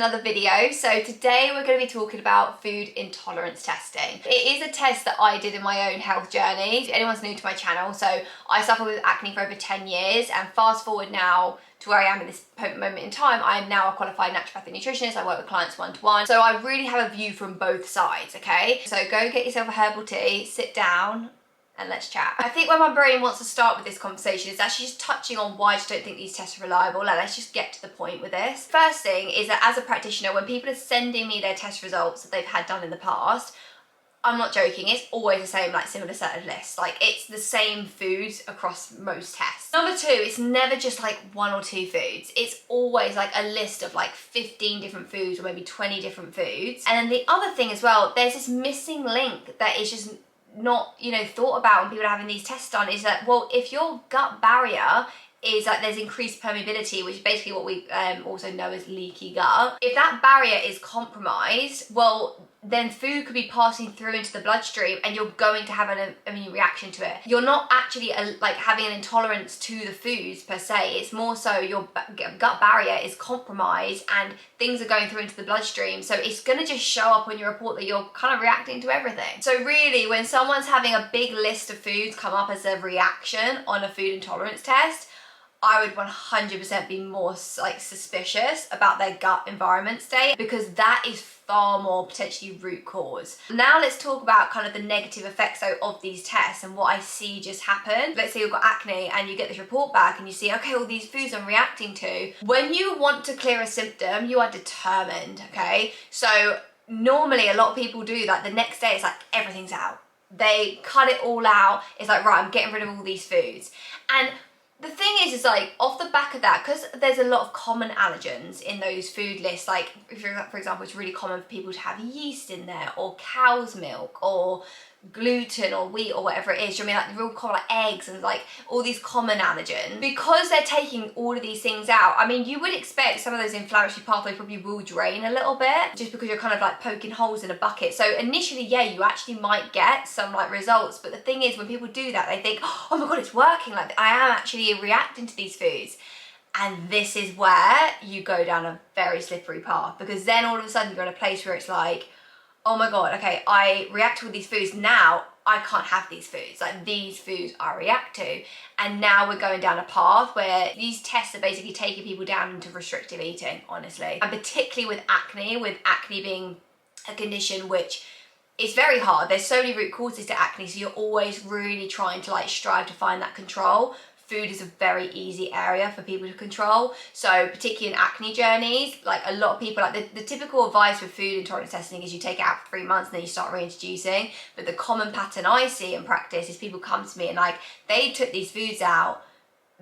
another video. So today we're going to be talking about food intolerance testing. It is a test that I did in my own health journey. If anyone's new to my channel, so I suffered with acne for over 10 years, and fast forward now to where I am in this moment in time, I am now a qualified naturopathic nutritionist. I work with clients one-to-one. So I really have a view from both sides, okay? So go get yourself a herbal tea, sit down, and let's chat. I think where my brain wants to start with this conversation is actually just touching on why I just don't think these tests are reliable. Like, let's just get to the point with this. First thing is that as a practitioner, when people are sending me their test results that they've had done in the past, I'm not joking, it's always the same, like similar set of lists. Like, it's the same foods across most tests. Number two, it's never just like one or two foods. It's always like a list of like 15 different foods or maybe 20 different foods. And then the other thing as well, there's this missing link that is just not, thought about when people are having these tests done, is that, well, if your gut barrier is like there's increased permeability, which is basically what we also know as leaky gut. If that barrier is compromised, well, then food could be passing through into the bloodstream and you're going to have an immune reaction to it. You're not actually like having an intolerance to the foods per se. It's more so your gut barrier is compromised and things are going through into the bloodstream. So it's going to just show up on your report that you're kind of reacting to everything. So really, when someone's having a big list of foods come up as a reaction on a food intolerance test, I would 100% be more like suspicious about their gut environment state, because that is far more potentially root cause. Now let's talk about kind of the negative effects of these tests and what I see just happen. Let's say you've got acne and you get this report back and you see, okay, all these foods I'm reacting to. When you want to clear a symptom, you are determined, okay? So normally a lot of people do that. The next day it's like everything's out. They cut it all out. It's like, right, I'm getting rid of all these foods. And the thing is like off the back of that, because there's a lot of common allergens in those food lists, like for example, it's really common for people to have yeast in there, or cow's milk, or gluten, or wheat, or whatever it is. Do you know what I mean? Like the real common, like eggs and like all these common allergens. Because they're taking all of these things out, I mean, you would expect some of those inflammatory pathways probably will drain a little bit, just because you're kind of like poking holes in a bucket. So initially, yeah, you actually might get some like results, but the thing is, when people do that, they think, oh my god, it's working, like I am actually reacting to these foods. And this is where you go down a very slippery path, because then all of a sudden you're in a place where it's like, oh my god, okay, I react to these foods, now I can't have these foods. Like, these foods I react to. And now we're going down a path where these tests are basically taking people down into restrictive eating, honestly. And particularly with acne being a condition which is very hard. There's so many root causes to acne, so you're always really trying to like strive to find that control. Food is a very easy area for people to control. So particularly in acne journeys, like a lot of people, like the typical advice with food intolerance testing is you take it out for 3 months and then you start reintroducing. But the common pattern I see in practice is people come to me and like they took these foods out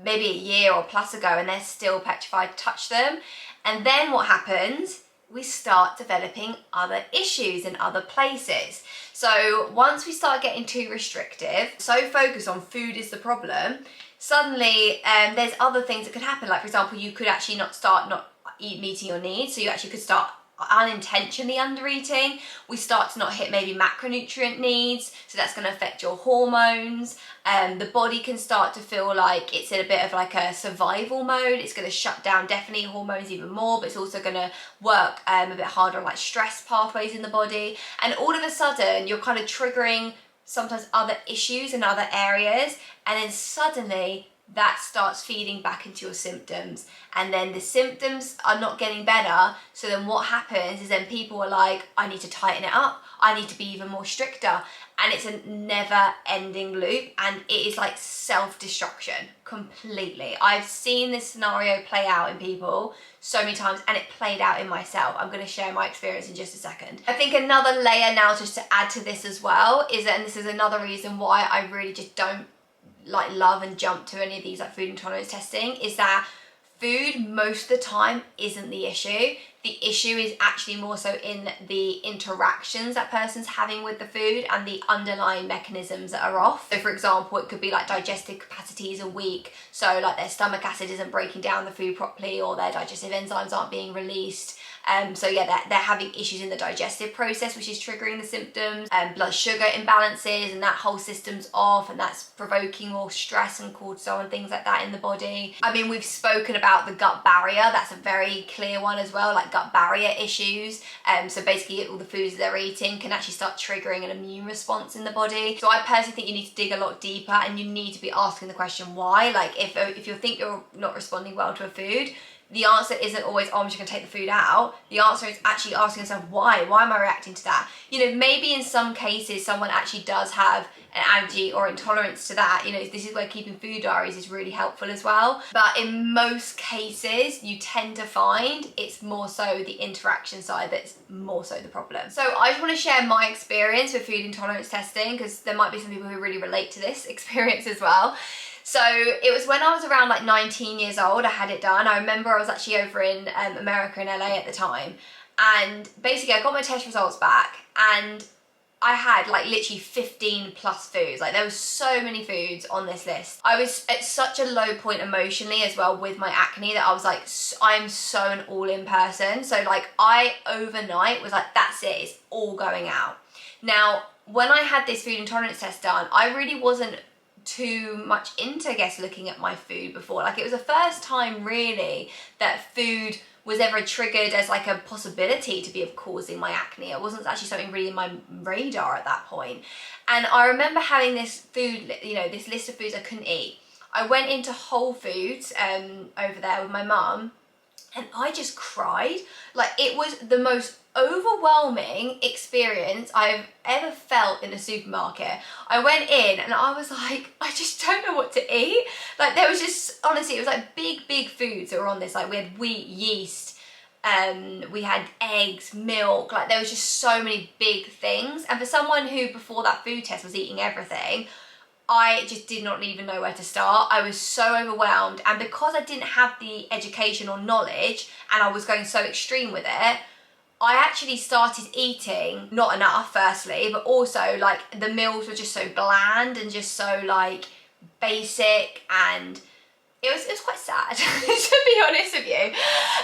maybe a year or plus ago and they're still petrified to touch them. And then what happens? We start developing other issues in other places. So once we start getting too restrictive, so focused on food is the problem, suddenly there's other things that could happen. Like, for example, you could actually not meeting your needs. So you actually could start unintentionally under eating. We start to not hit maybe macronutrient needs, so that's going to affect your hormones. The body can start to feel like it's in a bit of like a survival mode. It's going to shut down definitely hormones even more, but it's also going to work a bit harder on like stress pathways in the body. And all of a sudden you're kind of triggering sometimes other issues in other areas, and then suddenly that starts feeding back into your symptoms, and then the symptoms are not getting better. So then what happens is then people are like, I need to tighten it up, I need to be even more stricter, and it's a never ending loop, and it is like self-destruction completely. I've seen this scenario play out in people so many times, and it played out in myself. I'm going to share my experience in just a second. I think another layer now just to add to this as well is that, and this is another reason why I really just don't like love and jump to any of these like food intolerance testing, is that food most of the time isn't the issue. The issue is actually more so in the interactions that person's having with the food and the underlying mechanisms that are off. So for example, it could be like digestive capacities are weak, so like their stomach acid isn't breaking down the food properly, or their digestive enzymes aren't being released. So yeah, they're having issues in the digestive process, which is triggering the symptoms, blood sugar imbalances, and that whole system's off, and that's provoking more stress and cortisol and things like that in the body. I mean, we've spoken about the gut barrier. That's a very clear one as well, like gut barrier issues. So basically all the foods they're eating can actually start triggering an immune response in the body. So I personally think you need to dig a lot deeper, and you need to be asking the question why. Like if you think you're not responding well to a food, the answer isn't always, oh, I'm just gonna take the food out. The answer is actually asking yourself, why? Why am I reacting to that? You know, maybe in some cases someone actually does have an allergy or intolerance to that. You know, this is where keeping food diaries is really helpful as well. But in most cases, you tend to find it's more so the interaction side that's more so the problem. So I just want to share my experience with food intolerance testing, because there might be some people who really relate to this experience as well. So it was when I was around like 19 years old, I had it done. I remember I was actually over in America, in LA at the time. And basically I got my test results back, and I had like literally 15 plus foods. Like there was so many foods on this list. I was at such a low point emotionally as well with my acne that I was like, I'm so an all-in person. So like I overnight was like, that's it, it's all going out. Now, when I had this food intolerance test done, I really wasn't too much into, I guess, looking at my food before. Like it was the first time really that food was ever triggered as like a possibility to be of causing my acne. It wasn't actually something really in my radar at that point. And I remember having this food, you know, this list of foods I couldn't eat. I went into Whole Foods over there with my mum, and I just cried. Like it was the most overwhelming experience I've ever felt in a supermarket. I went in and I was like, I just don't know what to eat. Like there was just, honestly, it was like big foods that were on this. Like we had wheat, yeast, we had eggs, milk, like there was just so many big things. And for someone who before that food test was eating everything, I just did not even know where to start. I was so overwhelmed, and because I didn't have the education or knowledge and I was going so extreme with it, I actually started eating not enough firstly, but also like the meals were just so bland and just so like basic, and it was quite sad to be honest with you.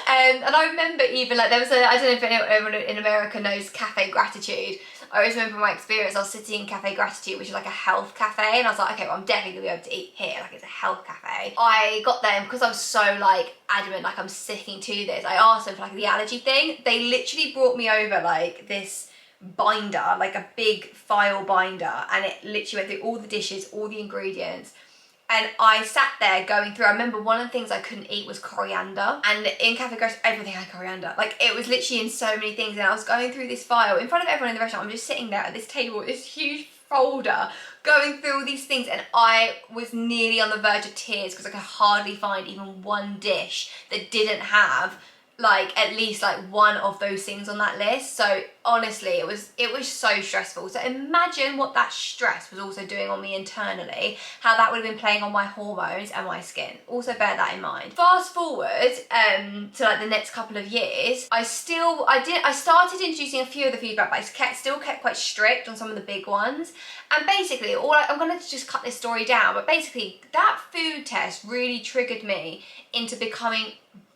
And I remember even like there was I don't know if anyone in America knows Cafe Gratitude. I always remember my experience. I was sitting in Cafe Gratitude, which is like a health cafe, and I was like, okay, well, I'm definitely gonna be able to eat here. Like it's a health cafe. I got there, and because I was so like adamant, like I'm sticking to this, I asked them for like the allergy thing. They literally brought me over like this binder, like a big file binder, and it literally went through all the dishes, all the ingredients. And I sat there going through, I remember one of the things I couldn't eat was coriander. And in Cafe Gratitude, everything had coriander. Like it was literally in so many things. And I was going through this file in front of everyone in the restaurant. I'm just sitting there at this table with this huge folder going through all these things. And I was nearly on the verge of tears because I could hardly find even one dish that didn't have like at least like one of those things on that list. So honestly, it was so stressful. So imagine what that stress was also doing on me internally, how that would have been playing on my hormones and my skin. Also bear that in mind. Fast forward to like the next couple of years, I started introducing a few of the feedback, but I still kept quite strict on some of the big ones. And basically I'm going to just cut this story down, but basically that food test really triggered me into becoming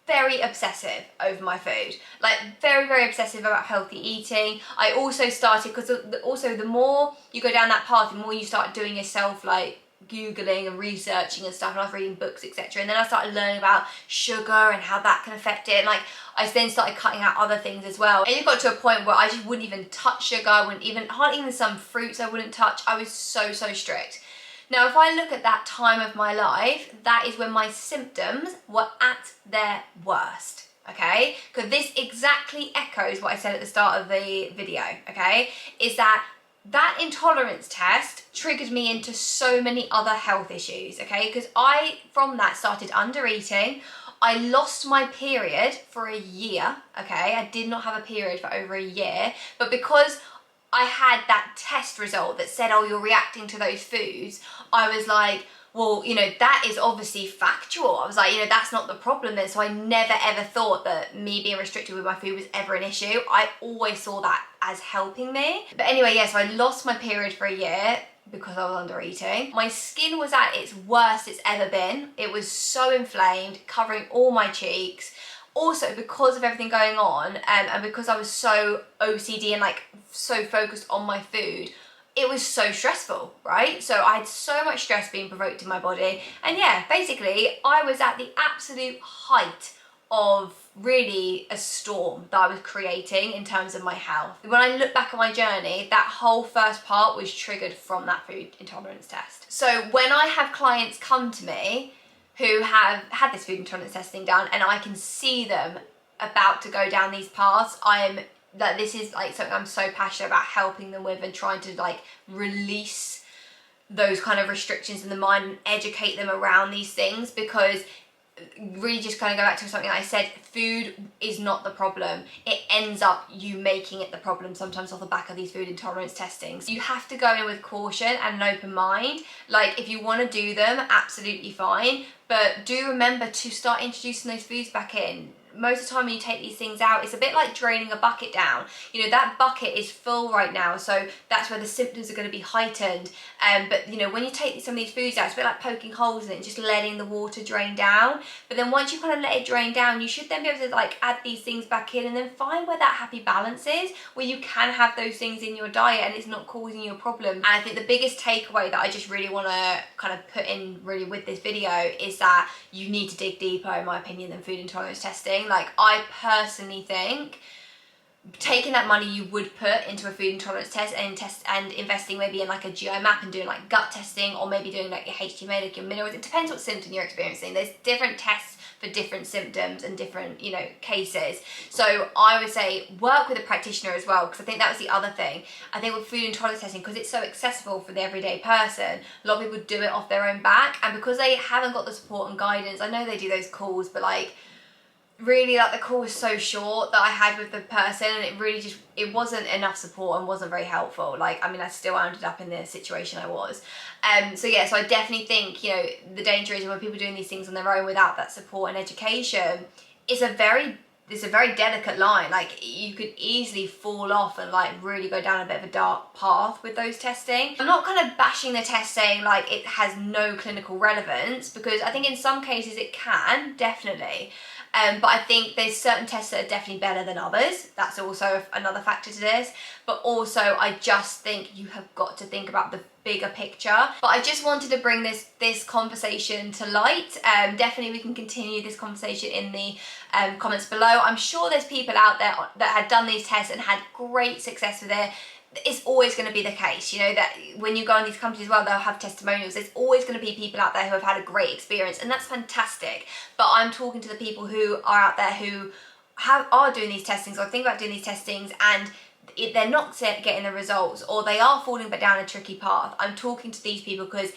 very obsessive over my food, like very obsessive about healthy eating. I also started, because also the more you go down that path, the more you start doing yourself like googling and researching and stuff, and I was reading books, etc. And then I started learning about sugar and how that can affect it, and like I then started cutting out other things as well. And it got to a point where I just wouldn't even touch sugar. Hardly even some fruits I wouldn't touch. I was so strict. Now, if I look at that time of my life, that is when my symptoms were at their worst, okay? Because this exactly echoes what I said at the start of the video, okay? Is that intolerance test triggered me into so many other health issues, okay? Because I, from that, started under eating. I lost my period for a year, okay? I did not have a period for over a year, but because I had that test result that said, oh, you're reacting to those foods, I was like, well, you know, that is obviously factual. I was like, you know, that's not the problem then. So I never ever thought that me being restricted with my food was ever an issue. I always saw that as helping me. But anyway, yeah, so I lost my period for a year because I was under eating. My skin was at its worst it's ever been. It was so inflamed, covering all my cheeks. also because of everything going on, and because I was so OCD and like so focused on my food, it was so stressful, right? So I had so much stress being provoked in my body. And yeah, basically I was at the absolute height of really a storm that I was creating in terms of my health. When I look back at my journey, that whole first part was triggered from that food intolerance test. So when I have clients come to me who have had this food intolerance testing done and I can see them about to go down these paths, that this is like something I'm so passionate about helping them with and trying to like release those kind of restrictions in the mind and educate them around these things, because really just kind of go back to something I said, food is not the problem. It ends up you making it the problem sometimes off the back of these food intolerance testings. You have to go in with caution and an open mind. Like if you want to do them, absolutely fine, but do remember to start introducing those foods back in. Most of the time when you take these things out, it's a bit like draining a bucket down. You know, that bucket is full right now, so that's where the symptoms are going to be heightened. But you know, when you take some of these foods out, it's a bit like poking holes in it and just letting the water drain down. But then once you kind of let it drain down, you should then be able to like add these things back in and then find where that happy balance is, where you can have those things in your diet and it's not causing you a problem. And I think the biggest takeaway that I just really want to kind of put in really with this video is that you need to dig deeper, in my opinion, than food intolerance testing. Like I personally think taking that money you would put into a food intolerance test and investing maybe in like a GI map and doing like gut testing, or maybe doing like your HTMA, like your minerals, it depends what symptom you're experiencing. There's different tests for different symptoms and different, you know, cases. So I would say work with a practitioner as well, because I think that was the other thing. I think with food intolerance testing, because it's so accessible for the everyday person, a lot of people do it off their own back, and because they haven't got the support and guidance, I know they do those calls, but like really like the call was so short that I had with the person, and it really just, it wasn't enough support and wasn't very helpful. Like, I mean, I still ended up in the situation I was. So yeah, so I definitely think, you know, the danger is when people are doing these things on their own without that support and education, it's a very delicate line. Like you could easily fall off and like really go down a bit of a dark path with those testing. I'm not kind of bashing the test saying like it has no clinical relevance, because I think in some cases it can, definitely. But I think there's certain tests that are definitely better than others. That's also another factor to this. But also, I just think you have got to think about the bigger picture. But I just wanted to bring this conversation to light. Definitely we can continue this conversation in the comments below. I'm sure there's people out there that had done these tests and had great success with it. It's always going to be the case, you know, that when you go on these companies as well, they'll have testimonials. There's always going to be people out there who have had a great experience, and that's fantastic. But I'm talking to the people who are out there who are doing these testings or think about doing these testings, and they're not getting the results, or they are falling but down a tricky path. I'm talking to these people because,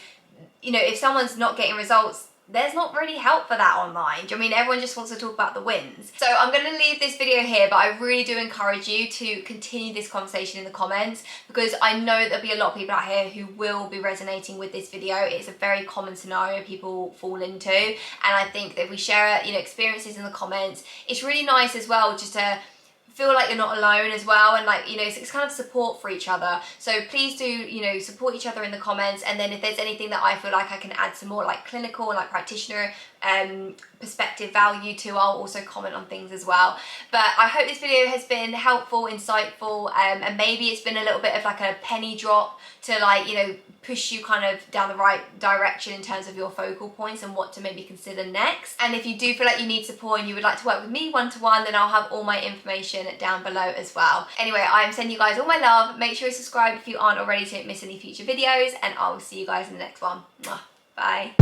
you know, if someone's not getting results, there's not really help for that online. Do you know what I mean? Everyone just wants to talk about the wins. So I'm going to leave this video here, but I really do encourage you to continue this conversation in the comments, because I know there'll be a lot of people out here who will be resonating with this video. It's a very common scenario people fall into, and I think that if we share, you know, experiences in the comments, it's really nice as well just to feel like you're not alone as well, and like, you know, it's kind of support for each other. So please do, you know, support each other in the comments, and then if there's anything that I feel like I can add some more like clinical and like practitioner perspective value to, I'll also comment on things as well. But I hope this video has been helpful, insightful, and maybe it's been a little bit of like a penny drop to like, you know, push you kind of down the right direction in terms of your focal points and what to maybe consider next. And if you do feel like you need support and you would like to work with me one-to-one, then I'll have all my information down below as well. Anyway, I'm sending you guys all my love. Make sure you subscribe if you aren't already, so you don't miss any future videos, and I will see you guys in the next one. Bye.